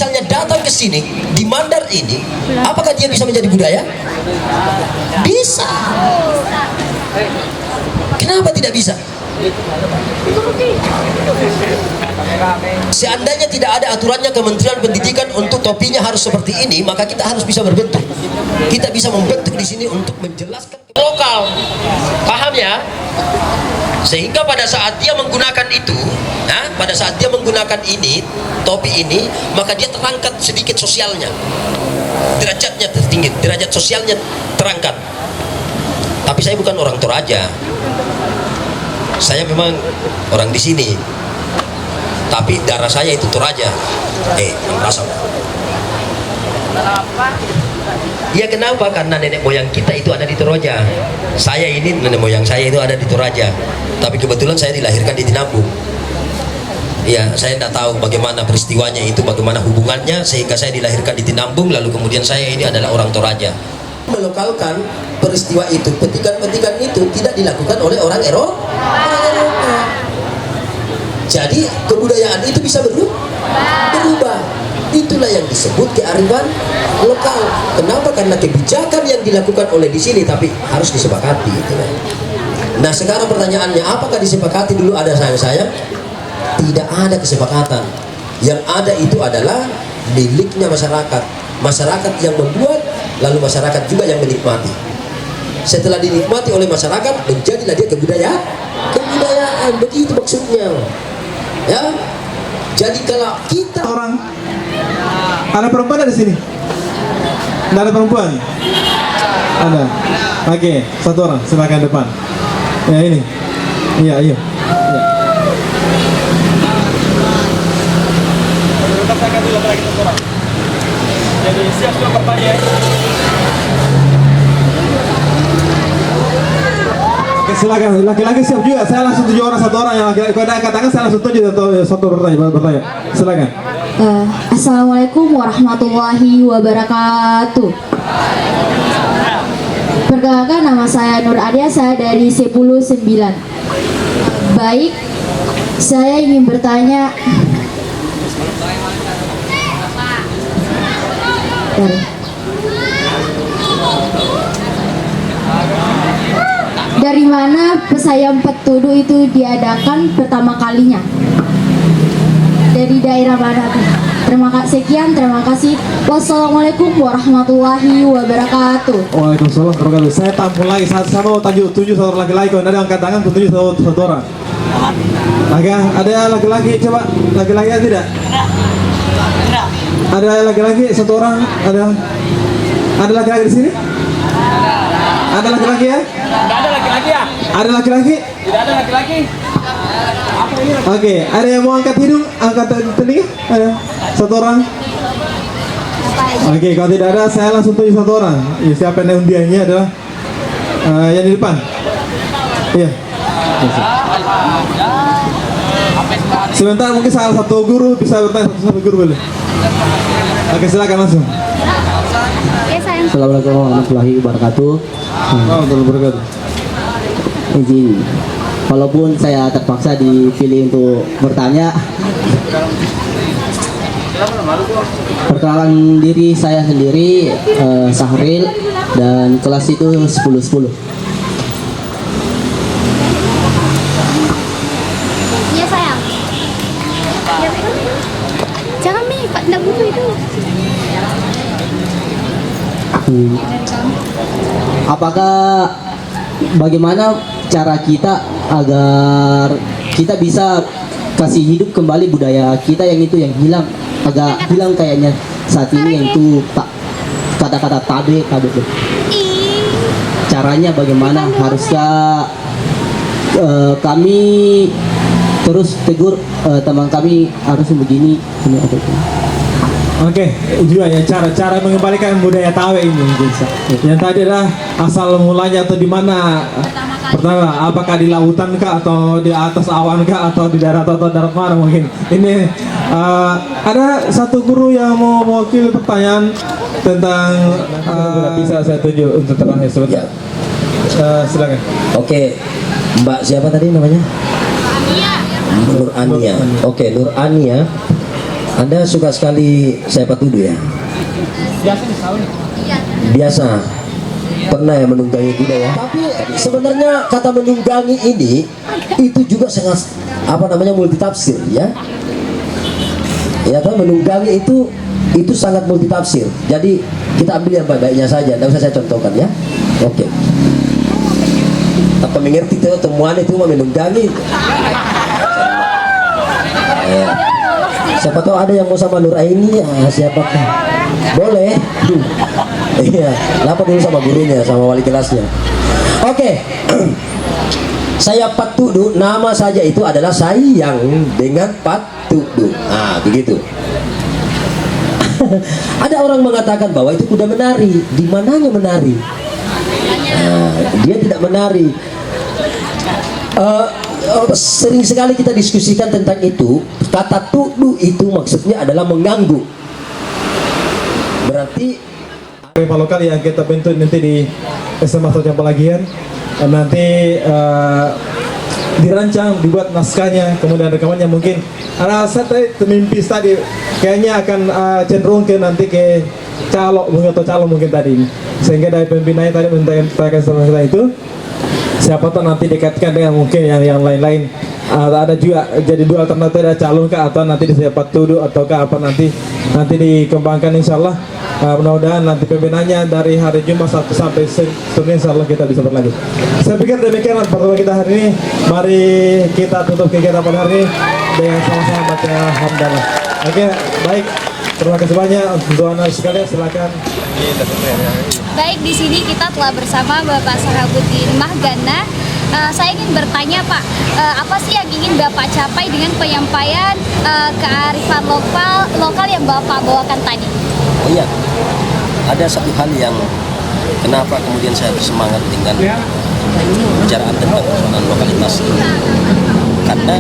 misalnya datang ke sini di Mandar ini, apakah dia bisa menjadi budaya? Bisa. Kenapa tidak bisa? Seandainya tidak ada aturannya Kementerian Pendidikan untuk topinya harus seperti ini, maka kita harus bisa berbentuk. Kita bisa membentuk di sini untuk menjelaskan lokal. Paham ya? Sehingga pada saat dia menggunakan itu, pada saat dia menggunakan ini, topi ini, maka dia terangkat sedikit sosialnya. Derajatnya tertinggi, derajat sosialnya terangkat. Tapi saya bukan orang Toraja. Saya memang orang di sini, tapi darah saya itu Toraja. Merasa. Ya kenapa? Karena nenek moyang kita itu ada di Toraja. Saya ini nenek moyang saya itu ada di Toraja. Tapi kebetulan saya dilahirkan di Tinambung. Ya, saya tidak tahu bagaimana peristiwanya itu, bagaimana hubungannya sehingga saya dilahirkan di Tinambung, lalu kemudian saya ini adalah orang Toraja. Melokalkan peristiwa itu, petikan-petikan itu tidak dilakukan oleh orang Eropa. Jadi kebudayaan itu bisa berubah. Itulah yang disebut kearifan lokal. Kenapa? Karena kebijakan yang dilakukan oleh di sini tapi harus disepakati. Nah sekarang pertanyaannya, apakah disepakati dulu ada sayang-sayang? Tidak ada kesepakatan. Yang ada itu adalah miliknya masyarakat. Masyarakat yang membuat, lalu masyarakat juga yang menikmati. Setelah dinikmati oleh masyarakat, menjadilah dia kebudayaan. Begitu maksudnya. Ya. Jadi kalau kita orang, ada perempuan ada di sini? Tidak ada perempuan? Ada. Oke, satu orang silakan depan. Ya ini. Iya, iya. Jadi siap sudah bertanya. Oke, silakan. Laki-laki siap juga. Saya langsung tuju orang, satu orang yang laki-laki. Kalau ada katakan saya langsung tuju satu bertanya. Silakan. Assalamualaikum warahmatullahi wabarakatuh. Perkenalkan, nama saya Nur Adia, saya dari C10-9. Baik, saya ingin bertanya. Dari mana Pesayam Petudu itu diadakan pertama kalinya? Dari daerah mana? Terima kasih. Wassalamualaikum warahmatullahi wabarakatuh. Waalaikumsalam warahmatullahi wabarakatuh. Saya tampil lagi. Saya mau tuju satu laki-laki. Kalau ada angkat tangan, tuju satu orang. Ada laki-laki, coba laki-laki ada tidak? Ada laki-laki satu orang. Ada laki-laki di sini? Ada laki-laki ya? Tidak ada laki-laki ya? Ada laki-laki? Tidak ada laki-laki. Oke, ada yang mau angkat hidung, angkat telinga? Ada satu orang? Oke, kalau tidak ada, saya langsung tuju satu orang. Ya, siapa yang undiannya adalah yang di depan. Iya. Sebentar, mungkin salah satu guru bisa bertanya, satu guru boleh. Oke, silakan langsung. Assalamualaikum warahmatullahi wabarakatuh. Warahmatullahi wabarakatuh. Izin, walaupun saya terpaksa dipilih untuk bertanya, perkenalan diri saya sendiri, Sahril, dan kelas itu 10-10. Iya sayang. Jangan Mi, Pak tidak butuh itu. Apakah bagaimana cara kita agar kita bisa kasih hidup kembali budaya kita yang itu yang hilang, agak hilang kayaknya saat ini, yang itu kata-kata tabe itu. Caranya bagaimana? Haruskah kami terus tegur teman kami harus begini ini atau itu? Oke, juga ya cara mengembalikan budaya Tawe ini bisa. Yang tadi adalah asal mulanya atau di mana? Pertama, apakah di lautan kah atau di atas awan kah atau di darat atau darat mana mungkin? Ini ada satu guru yang mau mewakili pertanyaan tentang bisa saya tunjuk untuk terakhir sebentar. Silakan. Oke, Mbak siapa tadi namanya? Nur Ania. Oke, Nur Ania. Anda suka sekali saya patudu ya? Biasa nih tahu nih. Biasa. Pernah ya menunggangi kuda ya? Tapi sebenarnya kata menunggangi ini itu juga sangat multitafsir ya. Ya kan, menunggangi itu sangat multitafsir. Jadi kita ambil yang baik-baiknya saja, tidak usah saya contohkan ya. Oke. Apa mengerti itu temuan itu menunggangi? Ya. Siapa tahu ada yang mau sama Nur Aini, siapakah? Boleh. Iya, lapor dulu sama gurunya, sama wali kelasnya. Oke. Saya patudu, nama saja itu adalah sayang dengan patudu. Nah, begitu. Ada orang mengatakan bahwa itu kuda menari. Di mananya menari? Nah, dia tidak menari. Sering sekali kita diskusikan tentang itu. Kata tudu itu maksudnya adalah mengganggu. Berarti Arifan lokal yang kita bentuk nanti di SMA Sojam Pelagian, nanti dirancang, dibuat naskahnya, kemudian rekamannya mungkin. Saya mimpi tadi kayaknya akan cenderung ke nanti ke calo mungkin tadi. Sehingga dari pimpinannya tadi menyampaikan sama kita itu, siapa tahu nanti dikaitkan dengan mungkin yang lain-lain. Ada juga jadi dua alternatif, ada calon kah atau nanti disiapkan tuduh ataukah apa nanti dikembangkan insyaallah. Mudah-mudahan nanti pimpinannya dari hari Jumat sampai Senin insyaallah kita bisa berlanjut. Saya pikir demikian pertemuan kita hari ini. Mari kita tutup kegiatan pada hari ini dengan sama-sama baca hamdalah. Oke, baik. Terima kasih banyak untuk anda sekalian, silakan. Baik, di sini kita telah bersama Bapak Sahabuddin Mahgana. Saya ingin bertanya Pak, apa sih yang ingin Bapak capai dengan penyampaian kearifan lokal yang Bapak bawakan tadi? oh iya, ada satu hal yang kenapa kemudian saya bersemangat dengan pembicaraan tentang persoalan lokalitas ini. Karena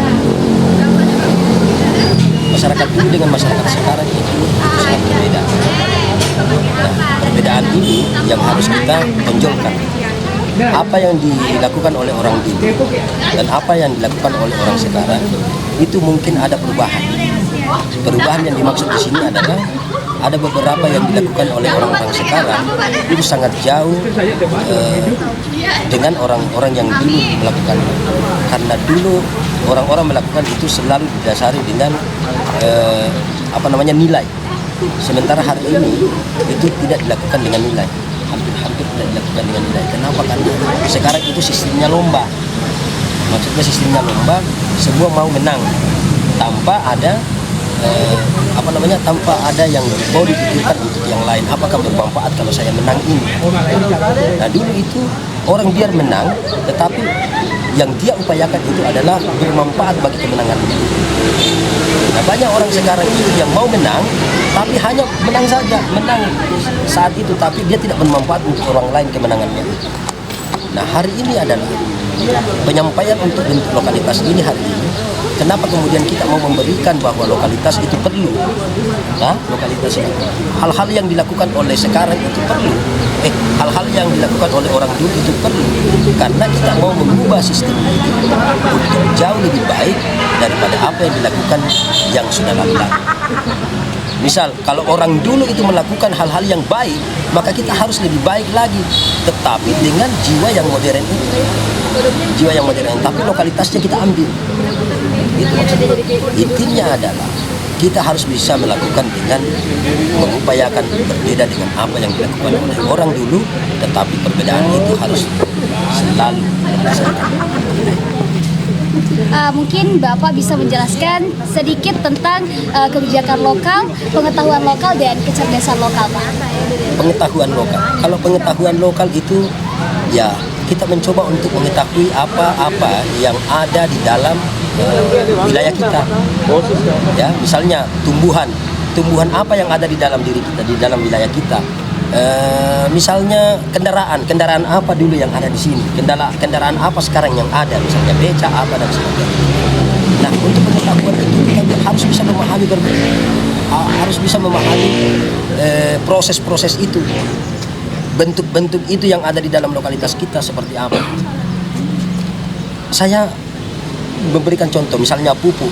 masyarakat dulu dengan masyarakat sekarang itu sangat berbeda. Nah, perbedaan ini yang harus kita tonjolkan. Apa yang dilakukan oleh orang dulu dan apa yang dilakukan oleh orang sekarang itu mungkin ada perubahan. Perubahan yang dimaksud di sini adalah ada beberapa yang dilakukan oleh orang-orang sekarang itu sangat jauh dengan orang-orang yang dulu melakukan. Karena dulu orang-orang melakukan itu selalu didasari dengan nilai. Sementara hari ini itu tidak dilakukan dengan nilai. Hampir tidak dilakukan dengan nilai. Kenapa? Karena sekarang itu sistemnya lomba. Maksudnya sistemnya lomba, semua mau menang tanpa ada tanpa ada yang mau dipikirkan untuk yang lain. Apakah bermanfaat kalau saya menang ini? Nah, dulu itu orang biar menang, tetapi yang dia upayakan itu adalah bermanfaat bagi kemenangan. Nah, banyak orang sekarang itu yang mau menang, tapi hanya menang saja, menang saat itu, tapi dia tidak bermanfaat untuk orang lain kemenangannya. Nah, hari ini adalah penyampaian untuk bentuk lokalitas ini hari ini. Kenapa kemudian kita mau memberikan bahwa lokalitas itu perlu? Nah, lokalitas itu hal-hal yang dilakukan oleh sekarang itu perlu. Hal-hal yang dilakukan oleh orang dulu itu perlu. Karena kita mau mengubah sistem ini untuk jauh lebih baik daripada apa yang dilakukan yang sudah lalu. Misal, kalau orang dulu itu melakukan hal-hal yang baik, maka kita harus lebih baik lagi. Tetapi dengan jiwa yang modern itu. Jiwa yang modern, tapi lokalitasnya kita ambil. Itu maksudnya. Intinya adalah kita harus bisa melakukan dengan mengupayakan berbeda dengan apa yang dilakukan oleh orang dulu, tetapi perbedaan itu harus selalu berdasarkan nilai. Mungkin Bapak bisa menjelaskan sedikit tentang kebijakan lokal, pengetahuan lokal, dan kecerdasan lokal, Pak. Pengetahuan lokal. Kalau pengetahuan lokal itu ya kita mencoba untuk mengetahui apa-apa yang ada di dalam wilayah kita. Ya, misalnya tumbuhan apa yang ada di dalam diri kita, di dalam wilayah kita. Misalnya kendaraan apa dulu yang ada di sini, kendaraan apa sekarang yang ada, misalnya beca apa dan sebagainya. Nah, untuk pengetahuan itu kita harus bisa memahami harus bisa memahami proses-proses itu, bentuk-bentuk itu yang ada di dalam lokalitas kita seperti apa. Saya memberikan contoh, misalnya pupuk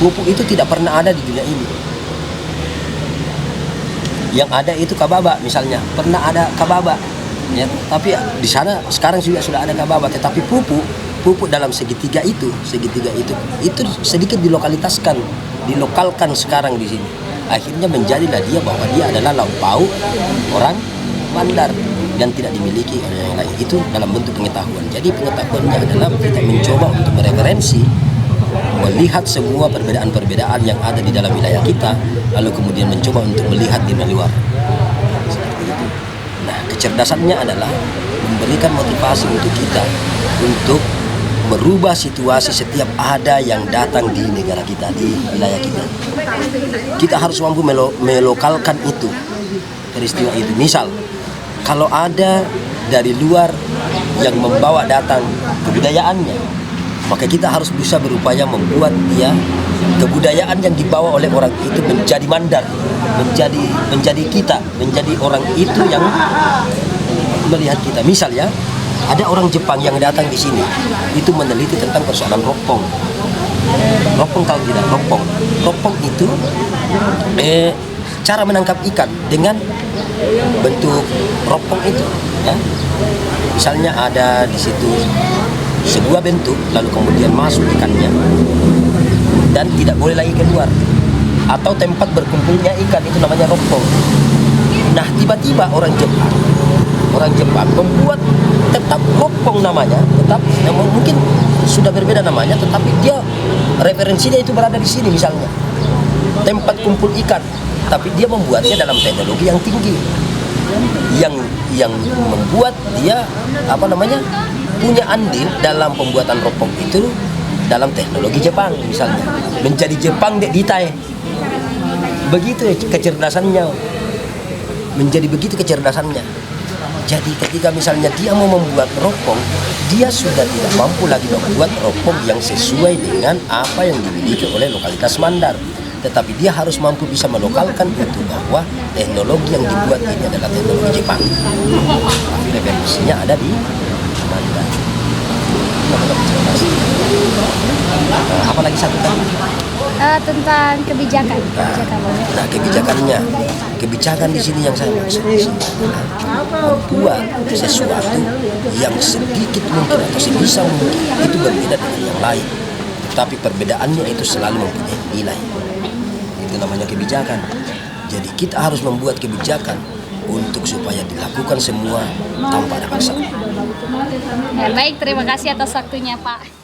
Pupuk itu tidak pernah ada di dunia ini. Yang ada itu kababa misalnya, pernah ada kababa, ya. Tapi di sana sekarang sudah ada kababa. Tetapi pupuk dalam segitiga itu sedikit dilokalkan sekarang di sini. Akhirnya menjadilah dia bahwa dia adalah lauk pauk orang Mandar dan tidak dimiliki oleh yang lain. Itu dalam bentuk pengetahuan. Jadi pengetahuannya adalah kita mencoba untuk mereferensi, melihat semua perbedaan-perbedaan yang ada di dalam wilayah kita, lalu kemudian mencoba untuk melihat di luar. Seperti itu. Nah, kecerdasannya adalah memberikan motivasi untuk kita untuk merubah situasi setiap ada yang datang di negara kita, di wilayah kita. Kita harus mampu melokalkan itu, peristiwa itu. Misal, kalau ada dari luar yang membawa datang kebudayaannya, maka kita harus bisa berupaya membuat dia kebudayaan yang dibawa oleh orang itu menjadi Mandar, menjadi orang itu yang melihat kita. Misal ya, ada orang Jepang yang datang di sini, itu meneliti tentang persoalan ropong. Ropong tahu tidak? Ropong itu cara menangkap ikan dengan bentuk ropong itu, ya. Misalnya ada di situ sebuah bentuk, lalu kemudian masuk ikannya dan tidak boleh lagi keluar, atau tempat berkumpulnya ikan itu namanya ropong. Nah, tiba-tiba orang Jepang membuat tetap ropong namanya, mungkin sudah berbeda namanya, tetapi dia referensinya itu berada di sini, misalnya tempat kumpul ikan, tapi dia membuatnya dalam teknologi yang tinggi, yang membuat dia punya andil dalam pembuatan ropong itu dalam teknologi Jepang, misalnya menjadi Jepang dek ditai. Begitu kecerdasannya, menjadi begitu kecerdasannya. Jadi ketika misalnya dia mau membuat ropong, dia sudah tidak mampu lagi membuat ropong yang sesuai dengan apa yang dimiliki oleh lokalitas Mandar. Tetapi dia harus mampu bisa melokalkan itu bahwa teknologi yang dibuat ini adalah teknologi Jepang. Referensinya ada di Mandar. Apalagi satu tadi? Tentang kebijakan. Nah, kebijakan di sini yang saya maksud di sini adalah membuat sesuatu yang sedikit mungkin atau sebisa mungkin itu berbeda dengan yang lain, tapi perbedaannya itu selalu mempunyai nilai. Itu namanya kebijakan. Jadi kita harus membuat kebijakan untuk supaya dilakukan semua tanpa ada masalah. Ya, baik, terima kasih atas waktunya, Pak.